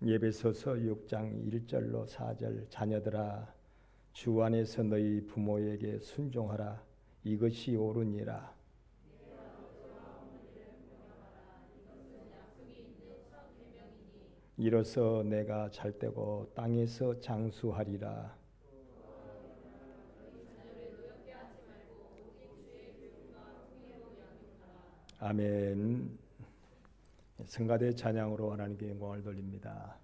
예배소서 6장 1절로 4절 자녀들아 주 안에서 너희 부모에게 순종하라 이것이 옳으니라. 이로써 내가 잘되고 땅에서 장수하리라. 아멘. 성가대 찬양으로 하나님께 영광을 돌립니다.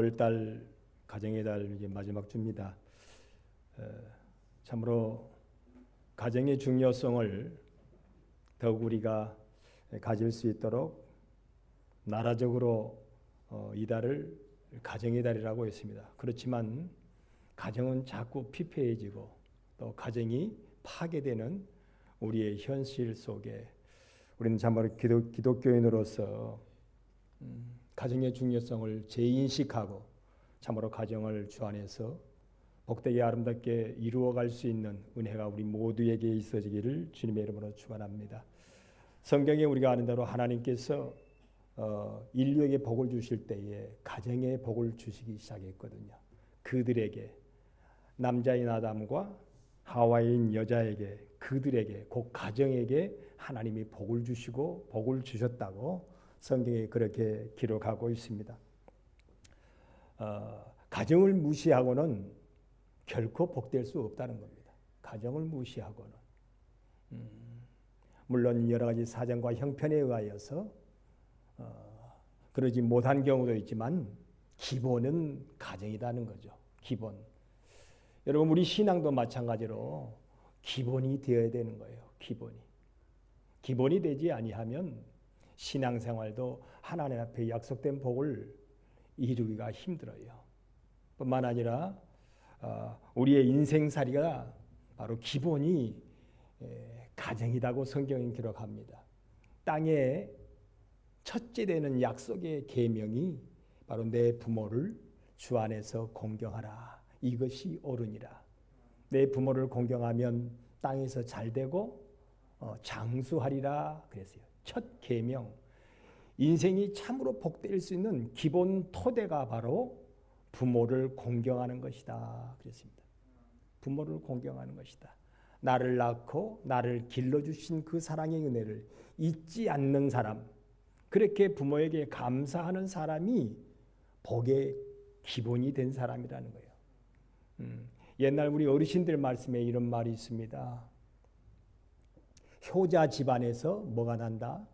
6월달 가정의 달 이제 마지막 주입니다. 참으로 가정의 중요성을 더욱 우리가 가질 수 있도록 나라적으로 이 달을 가정의 달이라고 했습니다. 그렇지만 가정은 자꾸 피폐해지고 또 가정이 파괴되는 우리의 현실 속에 우리는 참으로 기독교인으로서 가정의 중요성을 재인식하고 참으로 가정을 주 안에서 복되게 아름답게 이루어갈 수 있는 은혜가 우리 모두에게 있어지기를 주님의 이름으로 축원합니다. 성경에 우리가 아는 대로 하나님께서 인류에게 복을 주실 때에 가정에 복을 주시기 시작했거든요. 그들에게 남자인 아담과 하와인 여자에게 그들에게 곧 가정에게 하나님이 복을 주시고 복을 주셨다고 성경에 그렇게 기록하고 있습니다. 가정을 무시하고는 결코 복될 수 없다는 겁니다. 가정을 무시하고는 물론 여러 가지 사정과 형편에 의하여서 그러지 못한 경우도 있지만 기본은 가정이라는 거죠. 기본. 여러분 우리 신앙도 마찬가지로 기본이 되어야 되는 거예요. 기본이 되지 아니하면 신앙생활도 하나님 앞에 약속된 복을 이루기가 힘들어요. 뿐만 아니라 우리의 인생살이가 바로 기본이 가정이라고 성경은 기록합니다. 땅에 첫째 되는 약속의 계명이 바로 내 부모를 주 안에서 공경하라. 이것이 옳으니라. 내 부모를 공경하면 땅에서 잘되고 장수하리라 그랬어요. 첫 계명. 인생이 참으로 복될 수 있는 기본 토대가 바로 부모를 공경하는 것이다 그랬습니다. 부모를 공경하는 것이다. 나를 낳고 나를 길러주신 그 사랑의 은혜를 잊지 않는 사람, 그렇게 부모에게 감사하는 사람이 복의 기본이 된 사람이라는 거예요. 옛날 우리 어르신들 말씀에 이런 말이 있습니다. 효자 집안에서 뭐가 난다?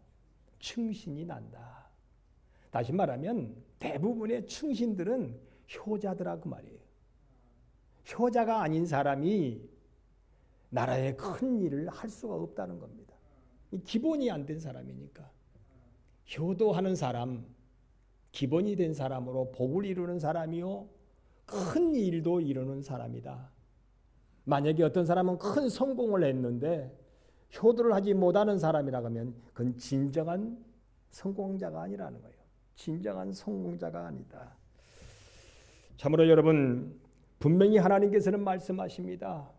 충신이 난다. 다시 말하면 대부분의 충신들은 효자더라 그 말이에요. 효자가 아닌 사람이 나라의 큰 일을 할 수가 없다는 겁니다. 기본이 안 된 사람이니까. 효도하는 사람, 기본이 된 사람으로 복을 이루는 사람이요 큰 일도 이루는 사람이다. 만약에 어떤 사람은 큰 성공을 했는데 효도를 하지 못하는 사람이라고 하면 그건 진정한 성공자가 아니라는 거예요. 진정한 성공자가 아니다. 참으로 여러분 분명히 하나님께서는 말씀하십니다.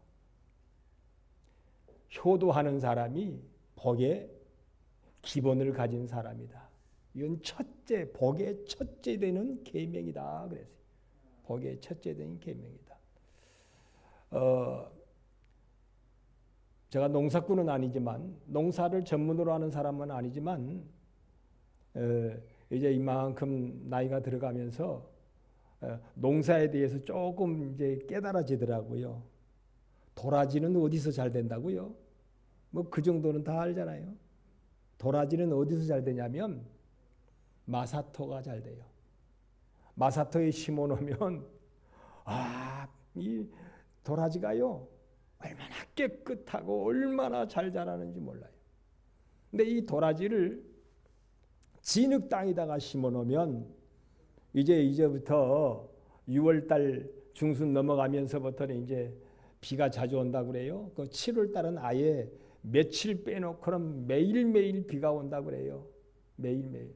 효도하는 사람이 복의 기본을 가진 사람이다. 이건 첫째, 복의 첫째 되는 계명이다 그랬어요. 복의 첫째 되는 계명이다. 제가 농사꾼은 아니지만 농사를 전문으로 하는 사람은 아니지만 이제 이만큼 나이가 들어가면서 농사에 대해서 조금 이제 깨달아지더라고요. 도라지는 어디서 잘 된다고요? 뭐 그 정도는 다 알잖아요. 도라지는 어디서 잘 되냐면 마사토가 잘 돼요. 마사토에 심어 놓으면 이 도라지가요 얼마나 깨끗하고 얼마나 잘 자라는지 몰라요. 근데 이 도라지를 진흙 땅에다가 심어 놓으면 이제부터 6월달 중순 넘어가면서부터는 이제 비가 자주 온다고 그래요. 그 7월달은 아예 며칠 빼놓고는 매일매일 비가 온다고 그래요. 매일매일.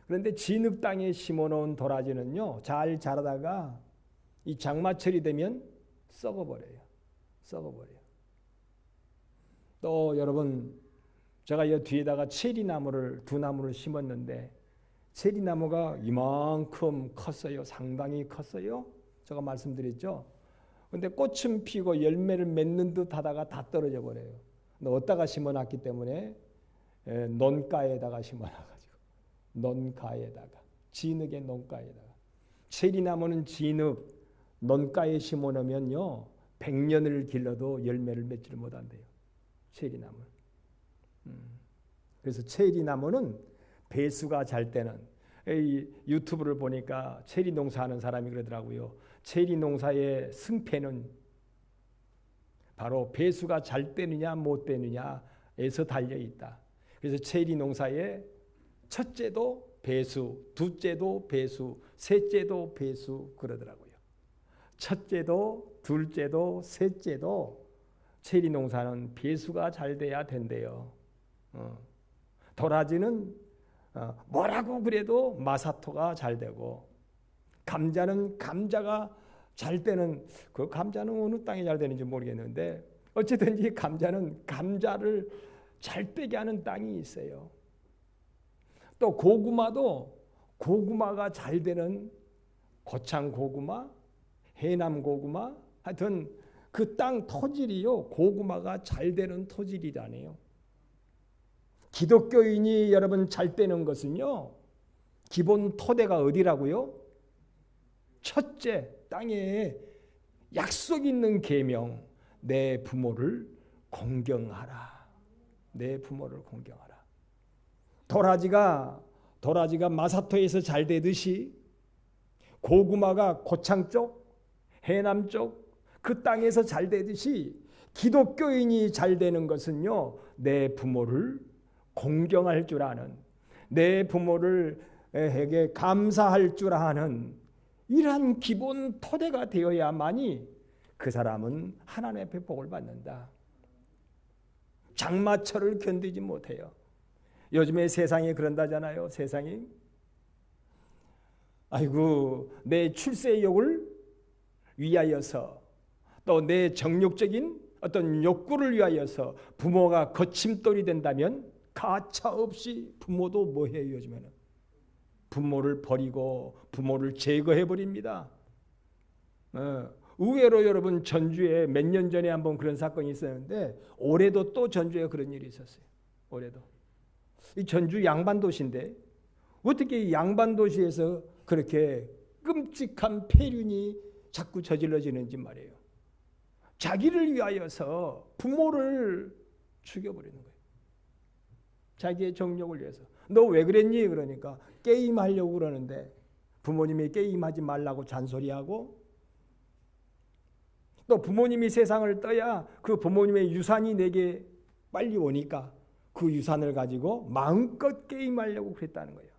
그런데 진흙 땅에 심어놓은 도라지는요 잘 자라다가 이 장마철이 되면 썩어버려요. 또 여러분 제가 이 뒤에다가 체리나무를 두 나무를 심었는데 체리나무가 이만큼 컸어요. 상당히 컸어요. 제가 말씀드렸죠. 근데 꽃은 피고 열매를 맺는 듯 하다가 다 떨어져 버려요. 근데 어디다가 심어놨기 때문에 논가에다가 심어놔가지고 논가에다가 진흙의 논가에다가 체리나무는 진흙 논가에 심어놓으면요 100년을 길러도 열매를 맺지를 못한대요. 체리나무. 그래서 체리나무는 배수가 잘 때는 이 유튜브를 보니까 체리 농사하는 사람이 그러더라고요. 체리 농사의 승패는 바로 배수가 잘 되느냐 못 되느냐에서 달려 있다. 그래서 체리 농사의 첫째도 배수, 둘째도 배수, 셋째도 배수 그러더라고요. 첫째도, 둘째도, 셋째도 체리 농사는 배수가 잘 돼야 된대요. 도라지는 뭐라고 그래도 마사토가 잘 되고, 감자는 감자가 잘 되는, 그 감자는 어느 땅이 잘 되는지 모르겠는데 어쨌든지 감자는 감자를 잘 되게 하는 땅이 있어요. 또 고구마도 고구마가 잘 되는 고창 고구마, 해남 고구마, 하여튼 그 땅 토질이요 고구마가 잘 되는 토질이라네요. 기독교인이 여러분 잘 되는 것은요, 기본 토대가 어디라고요? 첫째, 땅에 약속 있는 계명, 내 부모를 공경하라. 내 부모를 공경하라. 도라지가 마사토에서 잘 되듯이 고구마가 고창 쪽, 해남 쪽 그 땅에서 잘 되듯이 기독교인이 잘 되는 것은요, 내 부모를 공경할 줄 아는, 내 부모를에게 감사할 줄 아는 이러한 기본 토대가 되어야만이 그 사람은 하나님 앞에 복을 받는다. 장마철을 견디지 못해요. 요즘에 세상이 그런다잖아요. 세상이 아이고 내 출세욕을 위하여서 또 내 정욕적인 어떤 욕구를 위하여서 부모가 거침돌이 된다면 가차없이 부모도 뭐해요? 요즘에는 부모를 버리고 부모를 제거해버립니다. 의외로 여러분 전주에 몇 년 전에 한번 그런 사건이 있었는데 올해도 또 전주에 그런 일이 있었어요. 올해도. 이 전주 양반도시인데 어떻게 양반도시에서 그렇게 끔찍한 폐륜이 자꾸 저질러지는지 말이에요. 자기를 위하여서 부모를 죽여버리는 거예요. 자기의 정욕을 위해서. 너 왜 그랬니? 그러니까 게임하려고 그러는데 부모님이 게임하지 말라고 잔소리하고, 또 부모님이 세상을 떠야 그 부모님의 유산이 내게 빨리 오니까 그 유산을 가지고 마음껏 게임하려고 그랬다는 거예요.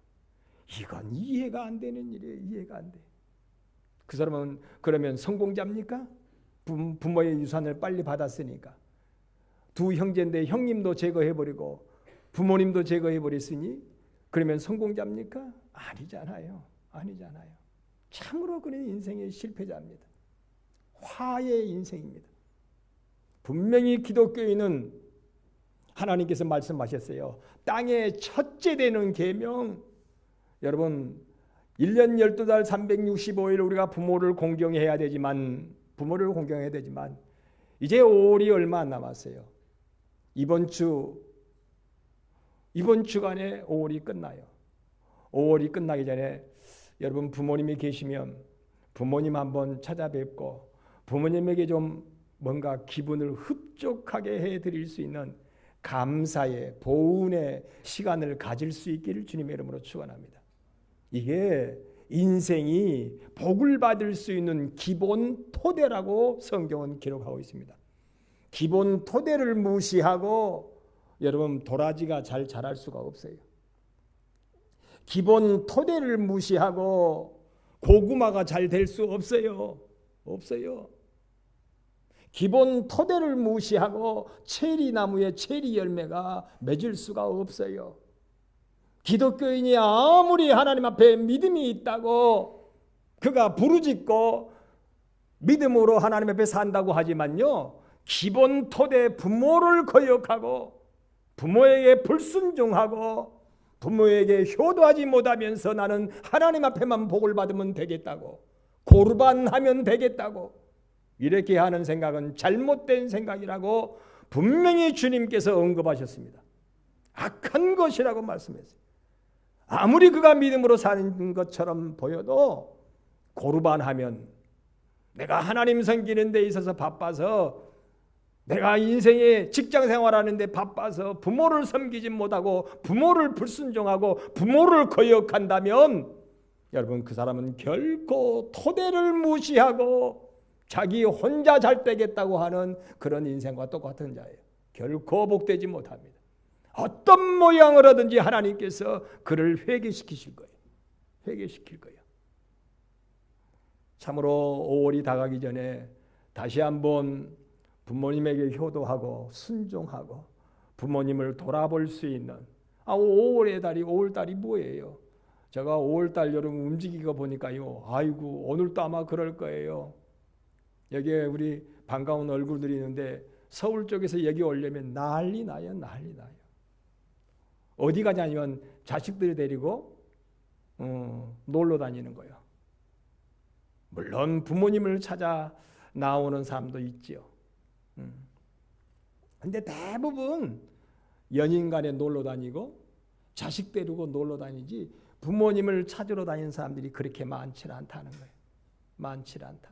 이건 이해가 안 되는 일이에요. 이해가 안 돼. 그 사람은 그러면 성공자입니까? 부모의 유산을 빨리 받았으니까. 두 형제인데 형님도 제거해버리고 부모님도 제거해버렸으니 그러면 성공자입니까? 아니잖아요. 아니잖아요. 참으로 그는 인생의 실패자입니다. 화의 인생입니다. 분명히 기독교인은 하나님께서 말씀하셨어요. 땅의 첫째 되는 계명, 여러분 1년 12달 365일 우리가 부모를 공경해야 되지만 이제 5월이 얼마 안 남았어요. 이번 주간에 5월이 끝나요. 5월이 끝나기 전에 여러분 부모님이 계시면 부모님 한번 찾아뵙고 부모님에게 좀 뭔가 기분을 흡족하게 해드릴 수 있는 감사의 보은의 시간을 가질 수 있기를 주님의 이름으로 축원합니다. 이게 인생이 복을 받을 수 있는 기본 토대라고 성경은 기록하고 있습니다. 기본 토대를 무시하고 여러분 도라지가 잘 자랄 수가 없어요. 기본 토대를 무시하고 고구마가 잘 될 수 없어요. 없어요. 기본 토대를 무시하고 체리 나무에 체리 열매가 맺을 수가 없어요. 기독교인이 아무리 하나님 앞에 믿음이 있다고 그가 부르짖고 믿음으로 하나님 앞에 산다고 하지만요, 기본 토대 부모를 거역하고 부모에게 불순종하고 부모에게 효도하지 못하면서 나는 하나님 앞에만 복을 받으면 되겠다고, 고르반하면 되겠다고 이렇게 하는 생각은 잘못된 생각이라고 분명히 주님께서 언급하셨습니다. 악한 것이라고 말씀했어요. 아무리 그가 믿음으로 사는 것처럼 보여도 고르반하면 내가 하나님 섬기는 데 있어서 바빠서 내가 인생에 직장 생활하는데 바빠서 부모를 섬기지 못하고 부모를 불순종하고 부모를 거역한다면 여러분 그 사람은 결코 토대를 무시하고 자기 혼자 잘 되겠다고 하는 그런 인생과 똑같은 자예요. 결코 복되지 못합니다. 어떤 모양을 하든지 하나님께서 그를 회개시키실 거예요. 회개시킬 거예요. 참으로 5월이 다가기 전에 다시 한번 부모님에게 효도하고 순종하고 부모님을 돌아볼 수 있는 5월달이 뭐예요? 제가 5월달 여러분 움직이고 보니까요. 아이고 오늘도 아마 그럴 거예요. 여기에 우리 반가운 얼굴들이 있는데 서울 쪽에서 여기 오려면 난리 나요. 난리 나요. 어디 가냐면 자식들 데리고 놀러 다니는 거예요. 물론 부모님을 찾아 나오는 사람도 있지요. 근데 대부분 연인 간에 놀러 다니고 자식 데리고 놀러 다니지 부모님을 찾으러 다니는 사람들이 그렇게 많지 않다는 거예요. 많지 않다.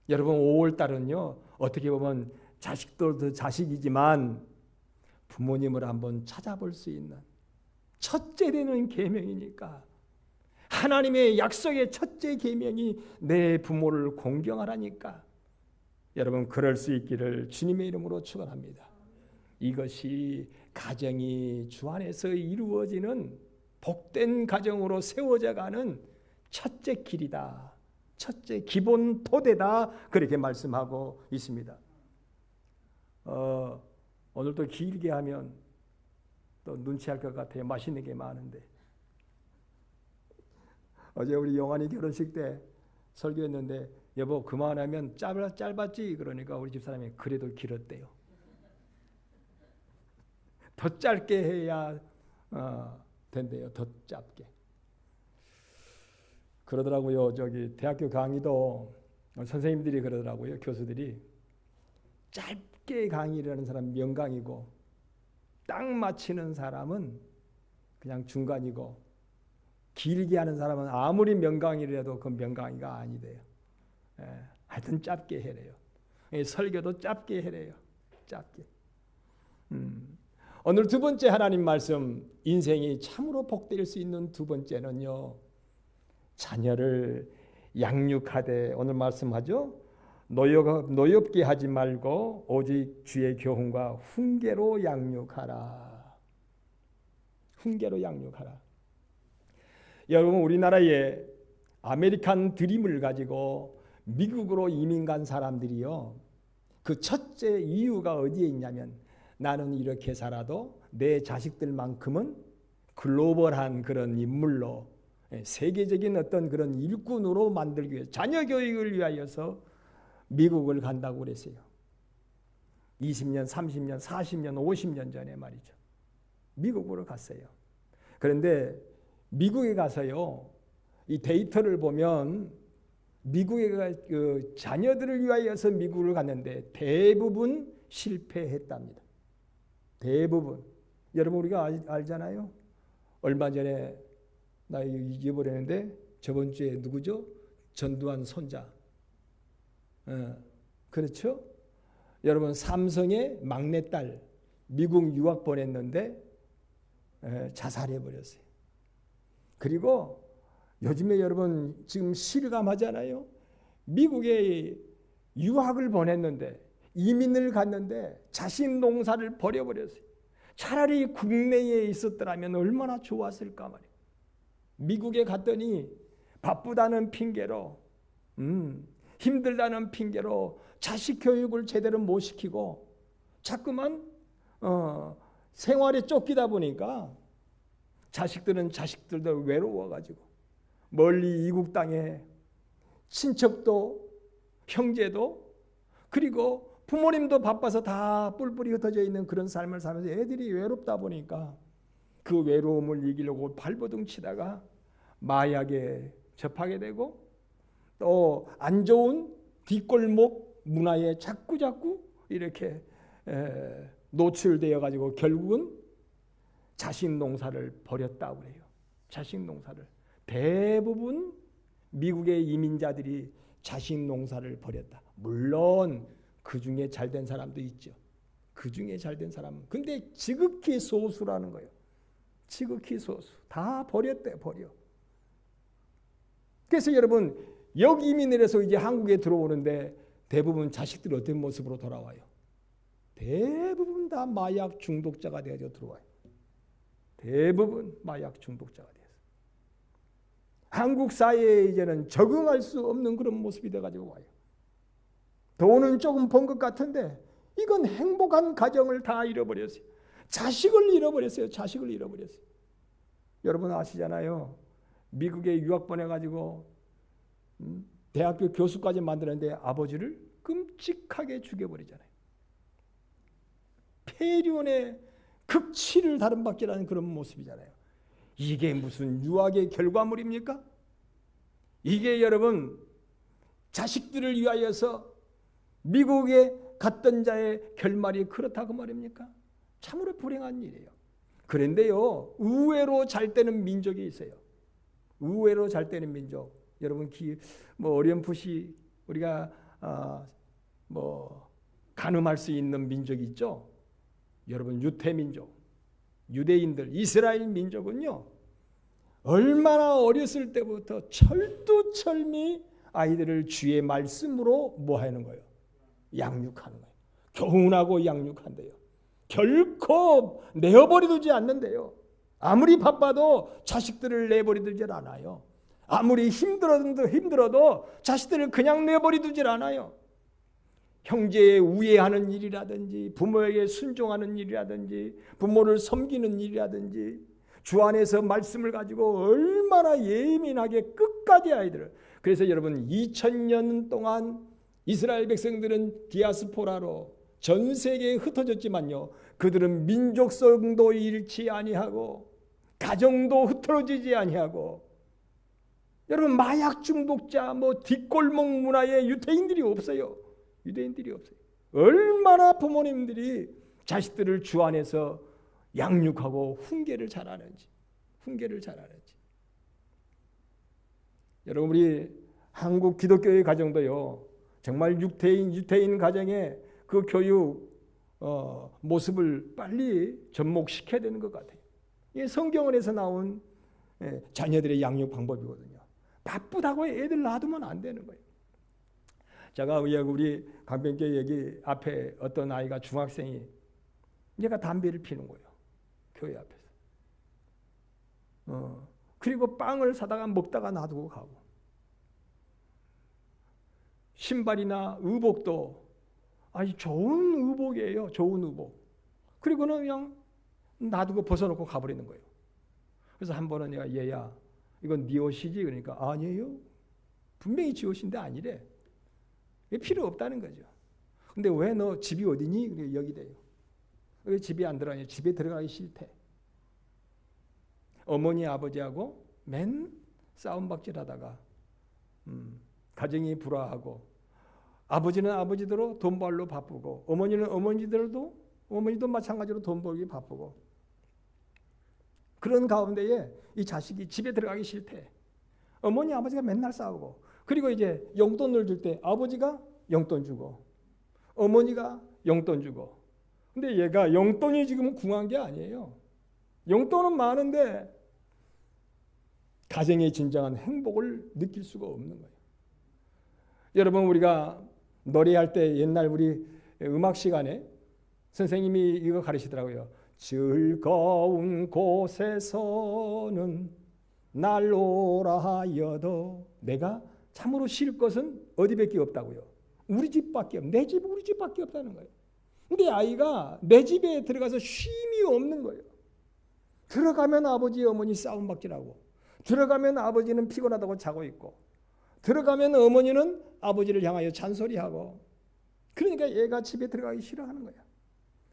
여러분 5월달은요. 어떻게 보면 자식들도 자식이지만 부모님을 한번 찾아볼 수 있는 첫째 되는 계명이니까 하나님의 약속의 첫째 계명이 내 부모를 공경하라니까 여러분 그럴 수 있기를 주님의 이름으로 축원합니다. 이것이 가정이 주 안에서 이루어지는 복된 가정으로 세워져가는 첫째 길이다. 첫째 기본 토대다. 그렇게 말씀하고 있습니다. 오늘 또 길게 하면 또 눈치할 것 같아요. 맛있는 게 많은데. 어제 우리 영환이 결혼식 때 설교했는데 여보 그만하면 짧았지? 그러니까 우리 집사람이 그래도 길었대요. 더 짧게 해야 된대요. 더 짧게. 그러더라고요. 저기 대학교 강의도 선생님들이 그러더라고요. 교수들이 짧게 강의를 하는 사람 명강이고 딱 맞히는 사람은 그냥 중간이고 길게 하는 사람은 아무리 명강이라도 그 명강이가 아니래요. 하여튼 짧게 해래요. 설교도 짧게 해래요. 짧게. 오늘 두 번째 하나님 말씀 인생이 참으로 복될 수 있는 두 번째는요. 자녀를 양육하되 오늘 말씀하죠. 노엽게 하지 말고 오직 주의 교훈과 훈계로 양육하라. 훈계로 양육하라. 여러분 우리나라에 아메리칸 드림을 가지고 미국으로 이민 간 사람들이요. 그 첫째 이유가 어디에 있냐면 나는 이렇게 살아도 내 자식들만큼은 글로벌한 그런 인물로 세계적인 어떤 그런 일꾼으로 만들기 위해 자녀 교육을 위하여서 미국을 간다고 그랬어요. 20년, 30년, 40년, 50년 전에 말이죠. 미국으로 갔어요. 그런데 미국에 가서요. 이 데이터를 보면 미국에 그 자녀들을 위하여서 미국을 갔는데 대부분 실패했답니다. 대부분. 여러분 우리가 알잖아요. 얼마 전에 나 잊어버렸는데 저번 주에 누구죠? 전두환 손자. 그렇죠? 여러분 삼성의 막내딸 미국 유학 보냈는데 자살해버렸어요. 그리고 요즘에 여러분 지금 실감하잖아요. 미국에 유학을 보냈는데 이민을 갔는데 자신 농사를 버려버렸어요. 차라리 국내에 있었더라면 얼마나 좋았을까 말이에요. 미국에 갔더니 바쁘다는 핑계로 힘들다는 핑계로 자식 교육을 제대로 못 시키고 자꾸만 생활에 쫓기다 보니까 자식들은 자식들도 외로워가지고 멀리 이국 땅에 친척도 형제도 그리고 부모님도 바빠서 다 뿔뿔이 흩어져 있는 그런 삶을 살면서 애들이 외롭다 보니까 그 외로움을 이기려고 발버둥 치다가 마약에 접하게 되고 또 안 좋은 뒷골목 문화에 자꾸 이렇게 노출되어 가지고 결국은 자식 농사를 버렸다고 그래요. 자식 농사를. 대부분 미국의 이민자들이 자식 농사를 버렸다. 물론 그 중에 잘된 사람도 있죠. 그 중에 잘된 사람은. 근데 지극히 소수라는 거예요. 지극히 소수. 다 버렸대, 버려. 그래서 여러분, 역이민을 해서 이제 한국에 들어오는데 대부분 자식들이 어떤 모습으로 돌아와요? 대부분 다 마약 중독자가 되어서 들어와요. 대부분 마약 중독자가 돼서. 한국 사회에 이제는 적응할 수 없는 그런 모습이 돼가지고 와요. 돈은 조금 번 것 같은데 이건 행복한 가정을 다 잃어버렸어요. 자식을 잃어버렸어요. 자식을 잃어버렸어요. 여러분 아시잖아요. 미국에 유학 보내가지고 대학교 교수까지 만드는데 아버지를 끔찍하게 죽여버리잖아요. 폐륜의 극치를 다름박질하는 그런 모습이잖아요. 이게 무슨 유학의 결과물입니까? 이게 여러분 자식들을 위하여서 미국에 갔던 자의 결말이 그렇다고 말입니까? 참으로 불행한 일이에요. 그런데요, 의외로 잘 되는 민족이 있어요. 의외로 잘 되는 민족. 여러분 어렴풋이 우리가 가늠할 수 있는 민족이 있죠. 여러분 유태민족, 유대인들, 이스라엘 민족은요, 얼마나 어렸을 때부터 철두철미 아이들을 주의 말씀으로 뭐 하는 거예요? 양육하는 거예요. 교훈하고 양육한대요. 결코 내어버리두지 않는데요. 아무리 바빠도 자식들을 내버려두질 않아요. 아무리 힘들어도 자식들을 그냥 내버려두질 않아요. 형제에 우애하는 일이라든지 부모에게 순종하는 일이라든지 부모를 섬기는 일이라든지 주 안에서 말씀을 가지고 얼마나 예민하게 끝까지 아이들을. 그래서 여러분 2000년 동안 이스라엘 백성들은 디아스포라로 전 세계에 흩어졌지만요, 그들은 민족성도 잃지 아니하고 가정도 흐트러지지 아니하고, 여러분 마약 중독자 뒷골목 문화의 유대인들이 없어요. 유대인들이 없어요. 얼마나 부모님들이 자식들을 주 안에서 양육하고 훈계를 잘하는지. 여러분 우리 한국 기독교의 가정도요, 정말 유태인 가정의 그 교육 모습을 빨리 접목시켜야 되는 것 같아요. 이게 성경원에서 나온 자녀들의 양육 방법이거든요. 바쁘다고 애들 놔두면 안 되는 거예요. 제가 우리 강변교회 여기 앞에 어떤 아이가 중학생이 얘가 담배를 피는 거예요. 교회 앞에서. 그리고 빵을 사다가 먹다가 놔두고 가고, 신발이나 의복도 아주 좋은 의복이에요. 좋은 의복. 그리고는 그냥 놔두고 벗어놓고 가버리는 거예요. 그래서 한 번은 내가 얘야 이건 네 옷이지? 그러니까 아니에요. 분명히 지 옷인데 아니래. 필요 없다는 거죠. 근데 왜 너 집이 어디니? 여기 돼요. 왜 집에 안 들어가냐? 집에 들어가기 싫대. 어머니 아버지하고 맨 싸움박질하다가 가정이 불화하고, 아버지는 아버지대로 돈 벌러 바쁘고 어머니는 어머니도 마찬가지로 돈 벌기 바쁘고, 그런 가운데에 이 자식이 집에 들어가기 싫대. 어머니 아버지가 맨날 싸우고, 그리고 이제 용돈을 줄 때 아버지가 용돈 주고 어머니가 용돈 주고. 근데 얘가 용돈이 지금 궁한 게 아니에요. 용돈은 많은데 가정의 진정한 행복을 느낄 수가 없는 거예요. 여러분 우리가 노래할 때 옛날 우리 음악 시간에 선생님이 이거 가르치더라고요. 즐거운 곳에서는 날로라 하여도 내가 참으로 쉴 것은 어디밖에 없다고요. 우리 집밖에 내 집 우리 집밖에 없다는 거예요. 근데 아이가 내 집에 들어가서 쉼이 없는 거예요. 들어가면 아버지 어머니 싸움박질하고, 들어가면 아버지는 피곤하다고 자고 있고, 들어가면 어머니는 아버지를 향하여 잔소리하고. 그러니까 얘가 집에 들어가기 싫어하는 거야.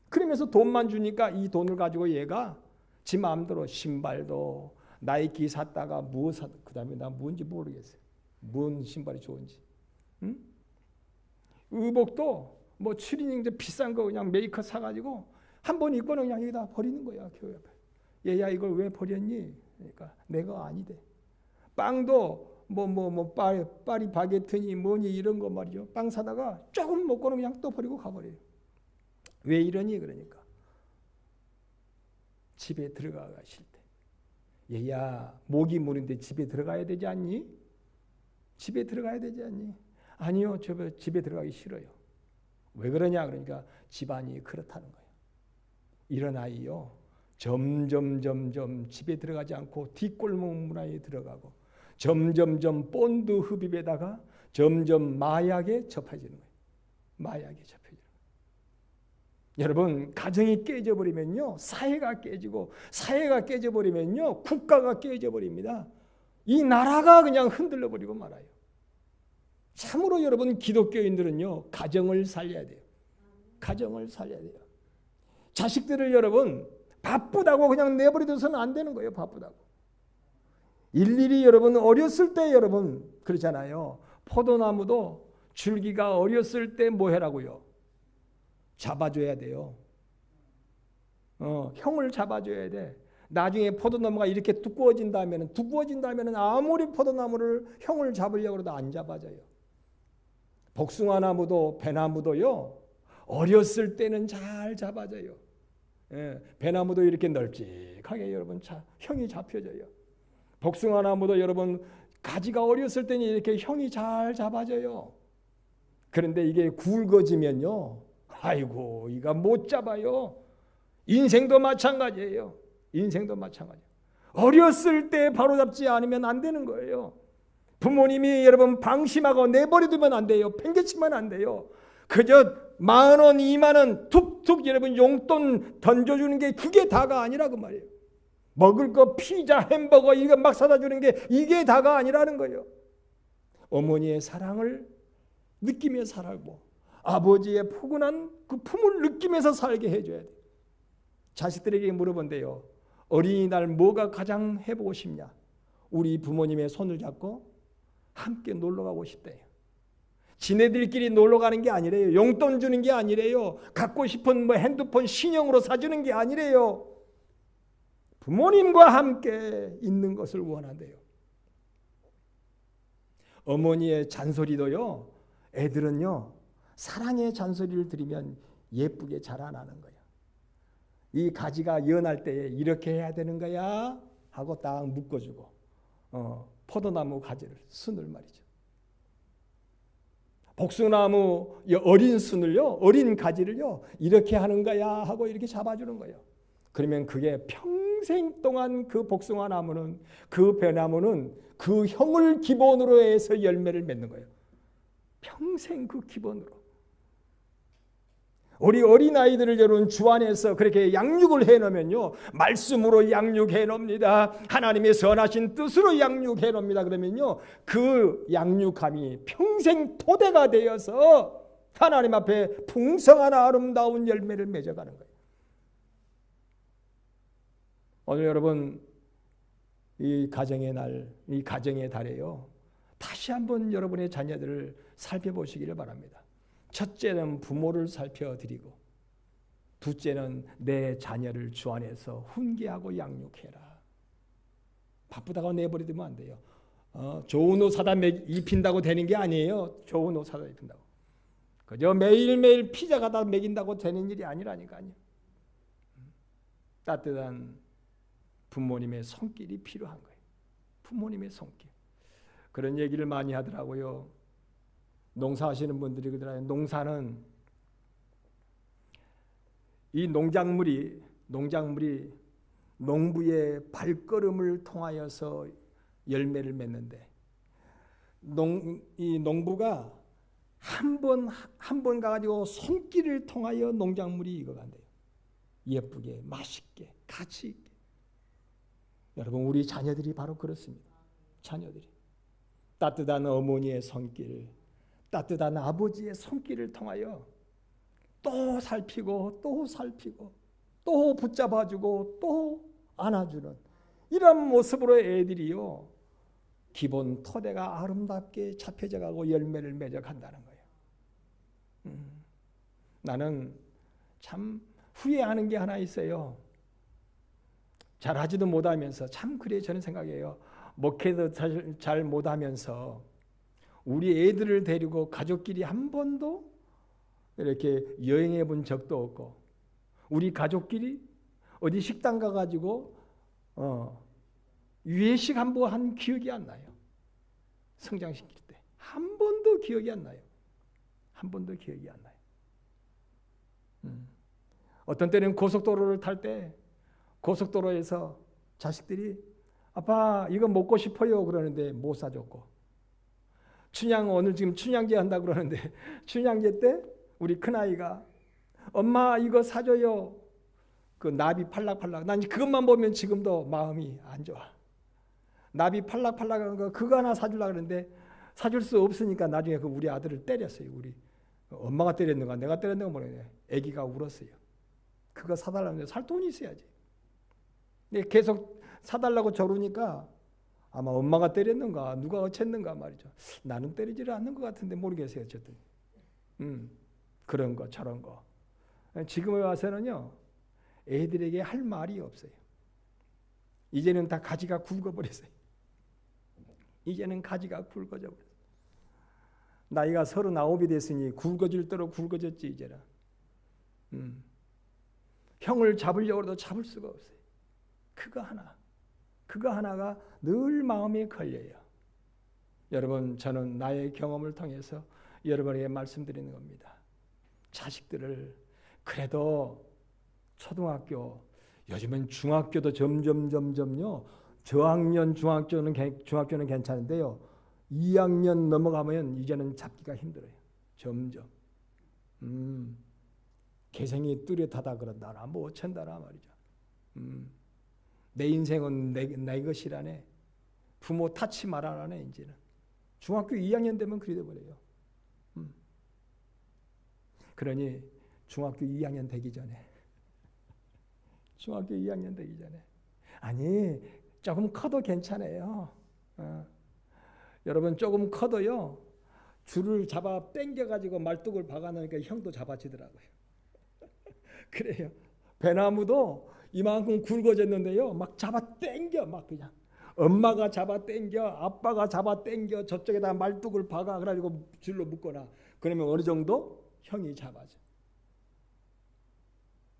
그러면서 돈만 주니까 이 돈을 가지고 얘가 지 마음대로 신발도 나이키 샀다가 그 다음에 나 뭔지 모르겠어요. 뭔 신발이 좋은지. 응? 의복도 추리닝 비싼 거 그냥 메이커 사가지고 한 번 입고는 그냥 여기다 버리는 거야. 교회 앞에. 얘야 이걸 왜 버렸니? 그러니까 내가 아니대. 빵도 파리바게트니 뭐니 이런 거 말이죠. 빵 사다가 조금 먹고는 그냥 또 버리고 가버려요. 왜 이러니? 그러니까 집에 들어가 가실 때 얘야 목이 무는데 집에 들어가야 되지 않니? 집에 들어가야 되지 않니? 아니요, 저 집에 들어가기 싫어요. 왜 그러냐? 그러니까 집안이 그렇다는 거예요. 이런 아이요 점점 집에 들어가지 않고 뒷골목 문화에 들어가고 점점 본드 흡입에다가 점점 마약에 접해지는 거예요. 마약에 접해지는 거예요. 여러분 가정이 깨져버리면요 사회가 깨지고 사회가 깨져버리면요 국가가 깨져버립니다. 이 나라가 그냥 흔들려버리고 말아요. 참으로 여러분 기독교인들은요 가정을 살려야 돼요. 가정을 살려야 돼요. 자식들을 여러분 바쁘다고 그냥 내버려둬서는 안 되는 거예요. 바쁘다고. 일일이 여러분 어렸을 때 여러분 그러잖아요. 포도나무도 줄기가 어렸을 때 뭐 해라고요? 잡아줘야 돼요. 형을 잡아줘야 돼. 나중에 포도나무가 이렇게 두꺼워진다면 아무리 포도나무를 형을 잡으려고 해도 안 잡아져요. 복숭아나무도 배나무도요. 어렸을 때는 잘 잡아져요. 예, 배나무도 이렇게 널찍하게 여러분 형이 잡혀져요. 복숭아나무도 여러분 가지가 어렸을 때는 이렇게 형이 잘 잡아져요. 그런데 이게 굵어지면요. 아이고 이가 못 잡아요. 인생도 마찬가지예요. 인생도 마찬가지예요. 어렸을 때 바로잡지 않으면 안 되는 거예요. 부모님이 여러분 방심하고 내버려두면 안 돼요. 팽개치면 안 돼요. 그저 10,000원, 20,000원 툭툭 여러분 용돈 던져주는 게 그게 다가 아니라고 말이에요. 먹을 거 피자, 햄버거 이거 막 사다 주는 게 이게 다가 아니라는 거예요. 어머니의 사랑을 느끼며 살고 아버지의 포근한 그 품을 느끼면서 살게 해줘야 돼요. 자식들에게 물어본대요. 어린이날 뭐가 가장 해보고 싶냐? 우리 부모님의 손을 잡고 함께 놀러 가고 싶대요. 지네들끼리 놀러 가는 게 아니래요. 용돈 주는 게 아니래요. 갖고 싶은 핸드폰 신형으로 사주는 게 아니래요. 부모님과 함께 있는 것을 원한대요. 어머니의 잔소리도요. 애들은요. 사랑의 잔소리를 들으면 예쁘게 자라나는 거예요. 이 가지가 연할 때에 이렇게 해야 되는 거야 하고 딱 묶어주고 포도나무 가지를 순을 말이죠. 복숭아나무 어린 순을요, 어린 가지를요, 이렇게 하는 거야 하고 이렇게 잡아주는 거예요. 그러면 그게 평생 동안 그 복숭아나무는, 그 배나무는 그 형을 기본으로 해서 열매를 맺는 거예요. 평생 그 기본으로. 우리 어린아이들을 여러분 주 안에서 그렇게 양육을 해놓으면요. 말씀으로 양육해 놓습니다. 하나님의 선하신 뜻으로 양육해 놓습니다. 그러면요. 그 양육함이 평생 토대가 되어서 하나님 앞에 풍성한 아름다운 열매를 맺어가는 거예요. 오늘 여러분 이 가정의 날, 이 가정의 달에요. 다시 한번 여러분의 자녀들을 살펴보시기를 바랍니다. 첫째는 부모를 살펴드리고 둘째는 내 자녀를 주 안에서 훈계하고 양육해라. 바쁘다고 내버려두면 안 돼요. 좋은 옷 사다 입힌다고 되는 게 아니에요. 좋은 옷 사다 입힌다고. 그저 매일매일 피자 갖다 먹인다고 되는 일이 아니라니까요. 따뜻한 부모님의 손길이 필요한 거예요. 부모님의 손길. 그런 얘기를 많이 하더라고요. 농사하시는 분들이 그러더라고요. 농사는 이 농작물이 농부의 발걸음을 통하여서 열매를 맺는데 이 농부가 한 번 가가지고 손길을 통하여 농작물이 익어간대요. 예쁘게, 맛있게, 가치 있게. 여러분 우리 자녀들이 바로 그렇습니다. 자녀들이 따뜻한 어머니의 손길, 따뜻한 아버지의 손길을 통하여 또 살피고 또 붙잡아주고 또 안아주는 이런 모습으로 애들이요 기본 토대가 아름답게 잡혀져가고 열매를 맺어간다는 거예요. 나는 참 후회하는 게 하나 있어요. 잘하지도 못하면서 참 그래 저는 생각해요. 목회도 잘 못하면서 우리 애들을 데리고 가족끼리 한 번도 이렇게 여행해 본 적도 없고 우리 가족끼리 어디 식당 가가지고 유해식 한 번 한 기억이 안 나요. 성장시킬 때 한 번도 기억이 안 나요. 한 번도 기억이 안 나요. 어떤 때는 고속도로를 탈 때 고속도로에서 자식들이 아빠 이거 먹고 싶어요 그러는데 못 사줬고 오늘 지금 춘향제 한다 그러는데 춘향제 때 우리 큰아이가 엄마 이거 사줘요. 그 나비 팔락팔락 난 그것만 보면 지금도 마음이 안 좋아. 나비 팔락팔락한 거 그거 하나 사주려고 그러는데 사줄 수 없으니까 나중에 그 우리 아들을 때렸어요. 우리 엄마가 때렸는가 내가 때렸는가 모르겠네. 아기가 울었어요. 그거 사달라는데 살 돈이 있어야지. 근데 계속 사달라고 저러니까 아마 엄마가 때렸는가 누가 어쨌는가 말이죠. 나는 때리지를 않는 것 같은데 모르겠어요. 어쨌든 그런 거 저런 거. 지금에 와서는요. 애들에게 할 말이 없어요. 이제는 다 가지가 굵어버렸어요. 이제는 가지가 굵어져 버렸어요. 나이가 39이 됐으니 굵어질 대로 굵어졌지 이제는. 형을 잡으려고 해도 잡을 수가 없어요. 그거 하나가 늘 마음에 걸려요. 여러분 저는 나의 경험을 통해서 여러분에게 말씀드리는 겁니다. 자식들을 그래도 초등학교 요즘은 중학교도 점점요. 저학년 중학교는 괜찮은데요. 2학년 넘어가면 이제는 잡기가 힘들어요. 점점. 개생이 뚜렷하다 그런다나 뭐 어쩐다나 말이죠. 내 인생은 내 것이라네. 부모 타치 말하라네 이제는. 중학교 2학년 되면 그리 돼버려요. 그러니 중학교 2학년 되기 전에 아니 조금 커도 괜찮아요. 여러분 조금 커도요. 줄을 잡아 당겨가지고 말뚝을 박아놓으니까 형도 잡아지더라고요. 그래요. 배나무도 이만큼 굵어졌는데요. 막 잡아 당겨 막 그냥. 엄마가 잡아 당겨 아빠가 잡아 당겨 저쪽에다 말뚝을 박아 그래가지고 줄로 묶거나 그러면 어느 정도 형이 잡아져.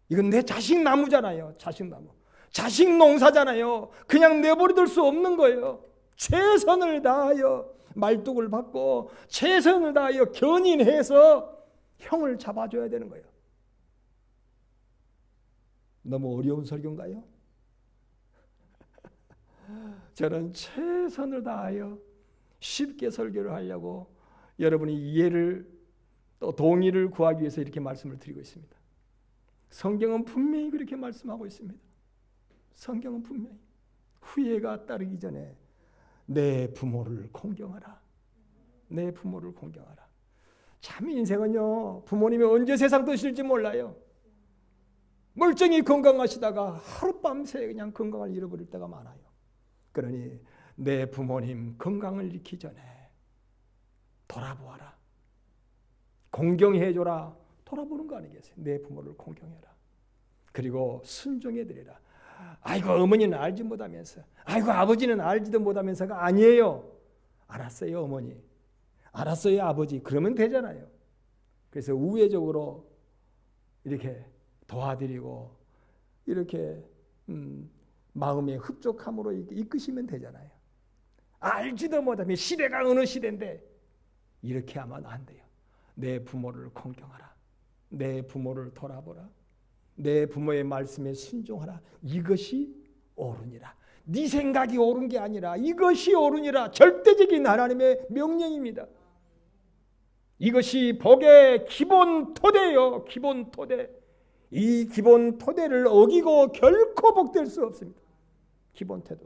이건 내 자식 나무잖아요. 자식 나무. 자식 농사잖아요. 그냥 내버려둘 수 없는 거예요. 최선을 다하여 말뚝을 받고 최선을 다하여 견인해서 형을 잡아줘야 되는 거예요. 너무 어려운 설교인가요? 저는 최선을 다하여 쉽게 설교를 하려고 여러분이 이해를 또 동의를 구하기 위해서 이렇게 말씀을 드리고 있습니다. 성경은 분명히 그렇게 말씀하고 있습니다. 성경은 분명히 후회가 따르기 전에 내 부모를 공경하라. 내 부모를 공경하라. 참 인생은요. 부모님이 언제 세상 떠실지 몰라요. 멀쩡히 건강하시다가 하룻밤새 그냥 건강을 잃어버릴 때가 많아요. 그러니 내 부모님 건강을 잃기 전에 돌아보아라. 공경해줘라. 돌아보는 거 아니겠어요? 내 부모를 공경해라. 그리고 순종해드리라. 아이고 어머니는 알지 못하면서 아이고 아버지는 알지도 못하면서가 아니에요. 알았어요 어머니. 알았어요 아버지. 그러면 되잖아요. 그래서 우회적으로 이렇게 도와드리고 이렇게 마음의 흡족함으로 이끄시면 되잖아요. 알지도 못하면 시대가 어느 시대인데 이렇게 하면 안 돼요. 내 부모를 공경하라. 내 부모를 돌아보라. 내 부모의 말씀에 순종하라. 이것이 옳으니라. 네 생각이 옳은 게 아니라 이것이 옳으니라. 절대적인 하나님의 명령입니다. 이것이 복의 기본 토대예요. 기본 토대. 이 기본 토대를 어기고 결코 복될 수 없습니다. 기본 토대.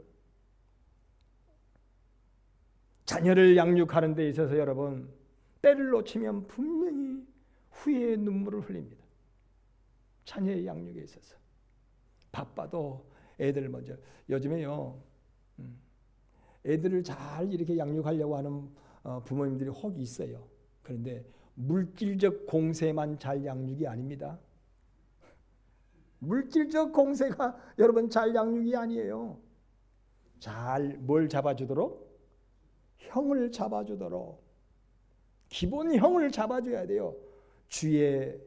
자녀를 양육하는 데 있어서 여러분 때를 놓치면 분명히 후회의 눈물을 흘립니다. 자녀의 양육에 있어서 바빠도 애들 먼저 요즘에요 애들을 잘 이렇게 양육하려고 하는 부모님들이 혹 있어요. 그런데 물질적 공세만 잘 양육이 아닙니다. 물질적 공세가 여러분 잘 양육이 아니에요. 잘 뭘 잡아주도록? 형을 잡아주도록. 기본 형을 잡아줘야 돼요. 주의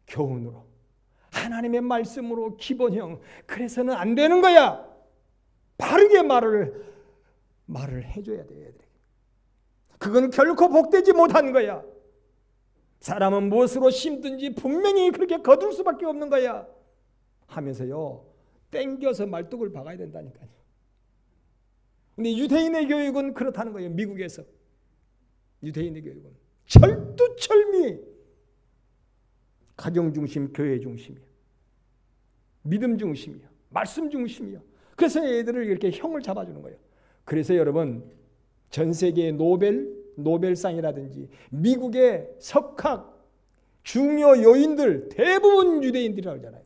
교훈으로, 하나님의 말씀으로 기본 형. 그래서는 안 되는 거야. 바르게 말을 해줘야 돼요. 애들에게. 그건 결코 복되지 못한 거야. 사람은 무엇으로 심든지 분명히 그렇게 거둘 수밖에 없는 거야 하면서요, 땡겨서 말뚝을 박아야 된다니까요. 근데 유대인의 교육은 그렇다는 거예요. 미국에서 유대인의 교육은 철두철미 가정 중심, 교회 중심이야. 믿음 중심이야. 말씀 중심이야. 그래서 애들을 이렇게 형을 잡아주는 거예요. 그래서 여러분, 전 세계의 노벨상이라든지 미국의 석학 중요 요인들 대부분 유대인들이라고 하잖아요.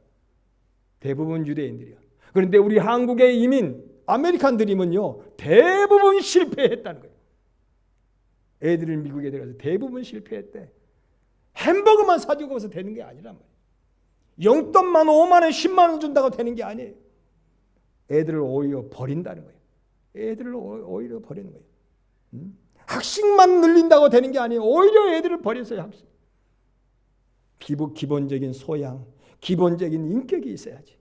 대부분 유대인들이야. 그런데 우리 한국의 이민 아메리칸 드림은요, 대부분 실패했다는 거예요. 애들을 미국에 데려가서 대부분 실패했대. 햄버거만 사주고 가서 되는 게 아니란 말이에요. 용돈만 5만 원, 10만 원 준다고 되는 게 아니에요. 애들을 오히려 버린다는 거예요. 애들을 오히려 버리는 거예요. 학식만 늘린다고 되는 게 아니에요. 오히려 애들을 버렸어요. 학식. 기본적인 소양, 기본적인 인격이 있어야지.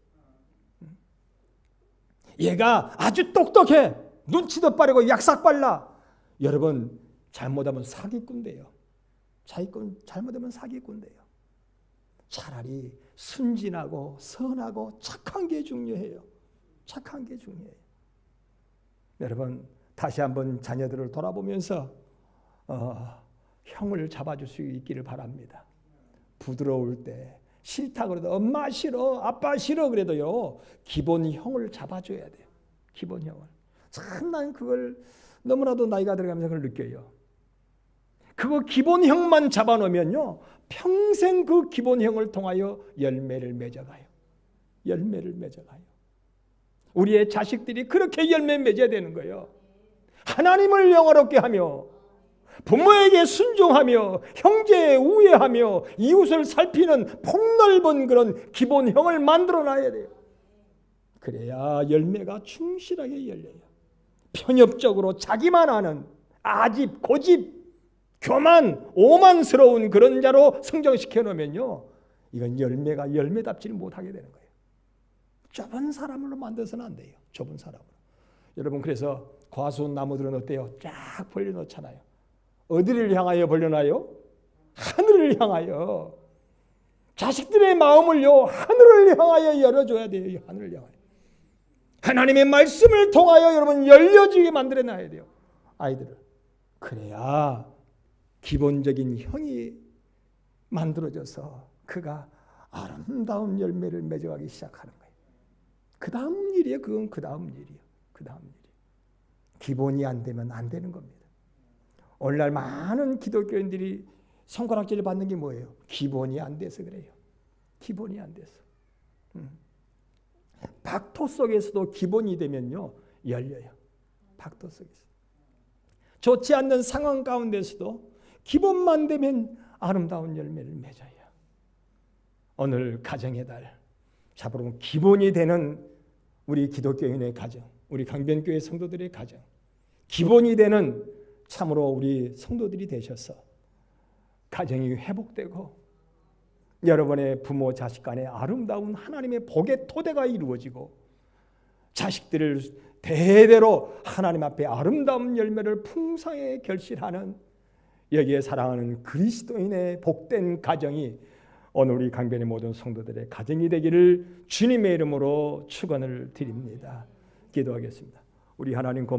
얘가 아주 똑똑해. 눈치도 빠르고 약삭 빨라. 여러분, 잘못하면 사기꾼 돼요. 잘못하면 사기꾼 돼요. 차라리 순진하고 선하고 착한 게 중요해요. 착한 게 중요해요. 여러분, 다시 한번 자녀들을 돌아보면서 형을 잡아줄 수 있기를 바랍니다. 부드러울 때 싫다 그래도 엄마 싫어, 아빠 싫어 그래도요, 기본 형을 잡아줘야 돼요. 기본 형을. 참 난 그걸 너무나도 나이가 들어가면서 그걸 느껴요. 그거 기본 형만 잡아놓으면요, 평생 그 기본 형을 통하여 열매를 맺어가요. 열매를 맺어가요. 우리의 자식들이 그렇게 열매 맺어야 되는 거예요. 하나님을 영화롭게 하며 부모에게 순종하며 형제에 우애하며 이웃을 살피는 폭넓은 그런 기본형을 만들어놔야 돼요. 그래야 열매가 충실하게 열려요. 편협적으로 자기만 아는 아집, 고집, 교만, 오만스러운 그런 자로 성장시켜 놓으면요, 이건 열매가 열매답지를 못하게 되는 거예요. 좁은 사람으로 만들어서는 안 돼요. 좁은 사람으로. 여러분, 그래서 과수나무들은 어때요? 쫙 벌려놓잖아요. 어디를 향하여 벌려놔요? 하늘을 향하여. 자식들의 마음을요, 하늘을 향하여 열어줘야 돼요. 하늘을 향하여. 하나님의 말씀을 통하여 여러분 열려지게 만들어놔야 돼요. 아이들을. 그래야 기본적인 형이 만들어져서 그가 아름다운 열매를 맺어가기 시작하는 거예요. 그 다음 일이에요. 그건 그 다음 일이에요. 그 다음 일이에요. 기본이 안 되면 안 되는 겁니다. 오늘날 많은 기독교인들이 손가락질을 받는 게 뭐예요? 기본이 안 돼서 그래요. 기본이 안 돼서. 박토 속에서도 기본이 되면요, 열려요. 박토 속에서. 좋지 않는 상황 가운데서도 기본만 되면 아름다운 열매를 맺어요. 오늘 가정의 달, 잡으면 기본이 되는 우리 기독교인의 가정, 우리 강변교회 성도들의 가정, 기본이 되는 참으로 우리 성도들이 되셔서 가정이 회복되고 여러분의 부모 자식 간에 아름다운 하나님의 복의 토대가 이루어지고 자식들을 대대로 하나님 앞에 아름다운 열매를 풍성하게 결실하는 여기에 사랑하는 그리스도인의 복된 가정이 오늘 우리 강변의 모든 성도들의 가정이 되기를 주님의 이름으로 축원을 드립니다. 기도하겠습니다. 우리 하나님